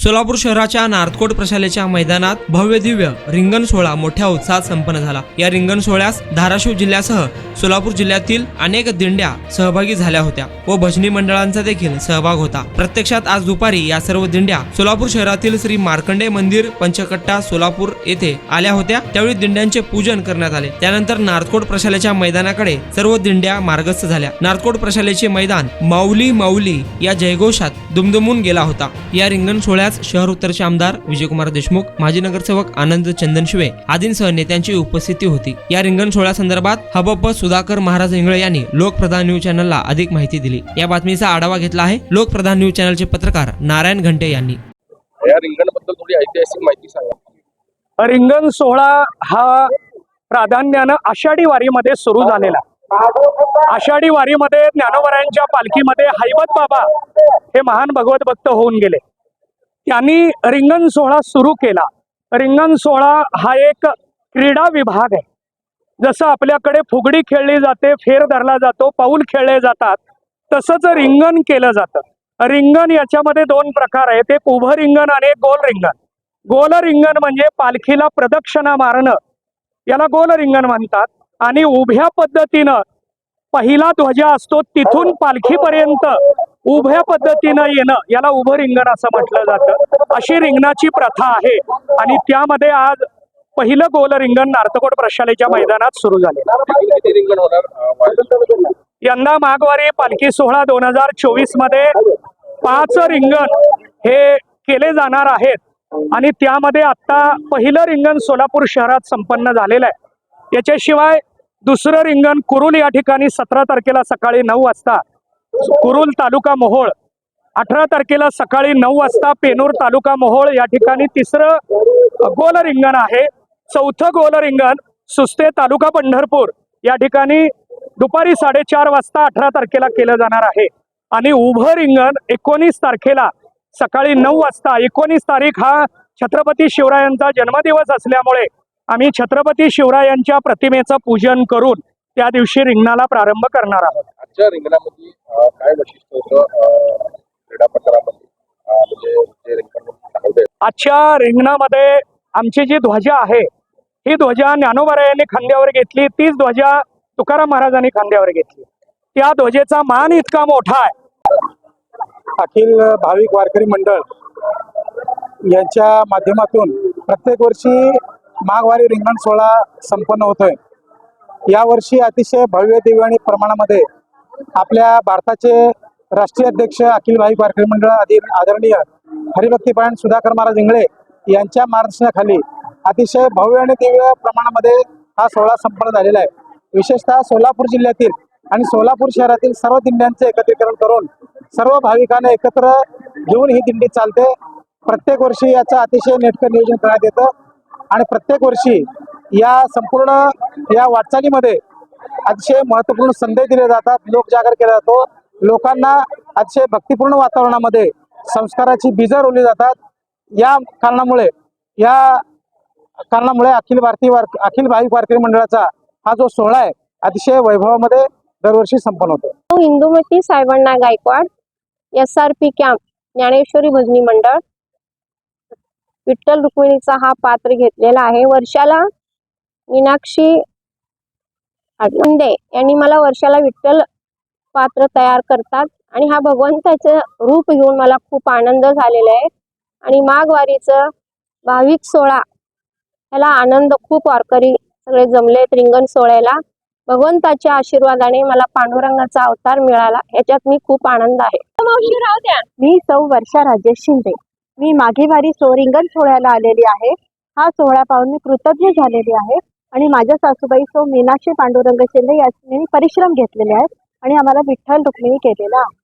सोलापूर शहराच्या नार्थकोट प्रशालेच्या मैदानात भव्य दिव्य रिंगण सोहळा मोठ्या उत्साहात संपन्न झाला। या रिंगण सोहळ्यास धाराशिव जिल्ह्यासह सोलापूर जिल्ह्यातील अनेक दिंड्या सहभागी झाल्या होत्या व भजनी मंडळांचा देखील सहभाग होता। प्रत्यक्षात आज दुपारी या सर्व दिंड्या सोलापूर शहरातील श्री मार्कंडेय मंदिर पंचकट्टा सोलापूर येथे आल्या होत्या। त्यावेळी दिंड्यांचे पूजन करण्यात आले। त्यानंतर नार्थकोट प्रशालेच्या मैदानाकडे सर्व दिंड्या मार्गस्थ झाल्या। नार्थकोट प्रशालेचे मैदान माऊली माऊली या जयघोषात दुमदुमून गेला होता। या रिंगण सोहळ्यात शहर उत्तरचे आमदार विजयकुमार देशमुख, माजी नगरसेवक आनंद चंदनशिवे आदींसह नेत्यांची उपस्थिती होती। या रिंगण सोहळ्यासंदर्भात हबप सुधाकर महाराज इंगळे यांनी लोकप्रधान न्यूज चॅनलला अधिक माहिती दिली। या बातमीचा आढावा घेतला आहे लोकप्रधान न्यूज चॅनलचे पत्रकार नारायण घंटे यांनी। या रिंगणाबद्दल थोडी ऐतिहासिक माहिती सांगा। रिंगण सोहळा हा प्राधान्याने आषाढी वारीमध्ये सुरू झालेला। आषाढी वारीमध्ये ज्ञानोबरायांच्या पालखीमध्ये हैबत बाबा हे महान भगवत भक्त होऊन गेले। त्यांनी रिंगण सोहळा सुरू केला। रिंगण सोहळा हा एक क्रीडा विभाग आहे। जसं आपल्याकडे फुगडी खेळली जाते, फेर धरला जातो, पाऊल खेळले जातात, तसंच रिंगण केलं जातं। रिंगण याच्यामध्ये दोन प्रकार आहेत, एक उभं रिंगण आणि एक गोल रिंगण। गोल रिंगण म्हणजे पालखीला प्रदक्षिणा मारणं, याला गोल रिंगण म्हणतात। आणि उभ्या पद्धतीनं पहिला ध्वजा असतो तिथून पालखीपर्यंत उभ्या पद्धतीनं येणं याला उभं रिंगण असं म्हटलं जातं। अशी रिंगणाची प्रथा आहे आणि त्यामध्ये आज पहिलं गोल रिंगण नार्थकोट प्रशालेच्या मैदानात सुरू झाले। किती रिंगण होणार? यंदा माघवारी पालखी सोहळा 2024 मध्ये 5 रिंगण हे केले जाणार आहेत आणि त्यामध्ये आता पहिलं रिंगण सोलापूर शहरात संपन्न झालेलं आहे। याच्याशिवाय दुसरं रिंगण कुरुल या ठिकाणी 17 तारखेला सकाळी 9 वाजता कुरुल तालुका मोहोळ, 18 तारखेला सकाळी 9 वाजता पेनूर तालुका मोहोळ या ठिकाणी तिसरं गोल रिंगण आहे। चौथं गोल रिंगण सुस्ते तालुका पंढरपूर या ठिकाणी दुपारी 4:30 वाजता 18 तारखेला केलं जाणार आहे। आणि उभं रिंगण 19 तारखेला सकाळी 9 वाजता। 19 तारीख हा छत्रपती शिवरायांचा जन्मदिवस असल्यामुळे आम्ही छत्रपती शिवरायांच्या प्रतिमेचं पूजन करून त्या दिवशी रिंगणाला प्रारंभ करणार आहोत। आजच्या रिंगणामध्ये काय वैशिष्ट्य होतं क्रीडा प्रकारामध्ये? म्हणजे रिंगण आजच्या रिंगणामध्ये आमची जी ध्वजा आहे ही ध्वजा ज्ञानोबरायांनी खांद्यावर घेतली, तीच ध्वजा तुकाराम महाराजांनी खांद्यावर घेतली। त्या ध्वजेचा मान इतका मोठा आहे। अखिल भाविक वारकरी मंडळ यांच्या माध्यमातून प्रत्येक वर्षी माघवारी रिंगण सोहळा संपन्न होतोय। यावर्षी अतिशय भव्य दिव्य आणि प्रमाणामध्ये आपल्या भारताचे राष्ट्रीय अध्यक्ष अखिल भाविक वारकरी मंडळ आदरणीय हरिभक्तीपरायण सुधाकर महाराज इंगळे यांच्या मार्गदर्शनाखाली अतिशय भव्य आणि दिव्य प्रमाणामध्ये हा सोहळा संपन्न झालेला आहे। विशेषतः सोलापूर जिल्ह्यातील आणि सोलापूर शहरातील सर्व दिंड्यांचे एकत्रीकरण करून सर्व भाविकांना एकत्र घेऊन ही दिंडी चालते। प्रत्येक वर्षी याचं अतिशय नेटकं नियोजन करण्यात येतं आणि प्रत्येक वर्षी या संपूर्ण या वाटचालीमध्ये अतिशय महत्त्वपूर्ण संदेश दिले जातात, लोकजागर केला जातो। लोकांना अतिशय भक्तिपूर्ण वातावरणामध्ये संस्काराची बीजं रोवली जातात। या कारणामुळे अखिल भाविक वारकरी मंडळाचा हा जो सोहळा आहे अतिशय वैभवामध्ये दरवर्षी संपन्न होतो। इंदुमती साहेबांना गायकवाड, SRP कॅम्प, ज्ञानेश्वरी भजनी मंडळ, विठ्ठल रुक्मिणीचा हा पात्र घेतलेला आहे। वर्षाला मीनाक्षी मुंडे यांनी मला वर्षाला विठ्ठल पात्र तयार करतात आणि हा भगवंताचं रूप घेऊन मला खूप आनंद झालेला आहे। आणि माघवारीचं भाविक सोहळा याला आनंद, खूप वारकरी सगळे जमलेत रिंगण सोहळ्याला। भगवंताच्या आशीर्वादाने मला पांडुरंगाचा अवतार मिळाला, याच्यात मी खूप आनंद आहे। मी सौ वर्षा राजेश शिंदे, मी माघेवारी रिंगण सोहळ्याला आलेली आहे। हा सोहळा पाहून मी कृतज्ञ झालेली आहे आणि माझ्या सासूबाई सौ मीनाक्षी पांडुरंग शिंदे यांनी परिश्रम घेतलेले आहेत आणि आम्हाला विठ्ठल रुक्मिणी केलेला आहे।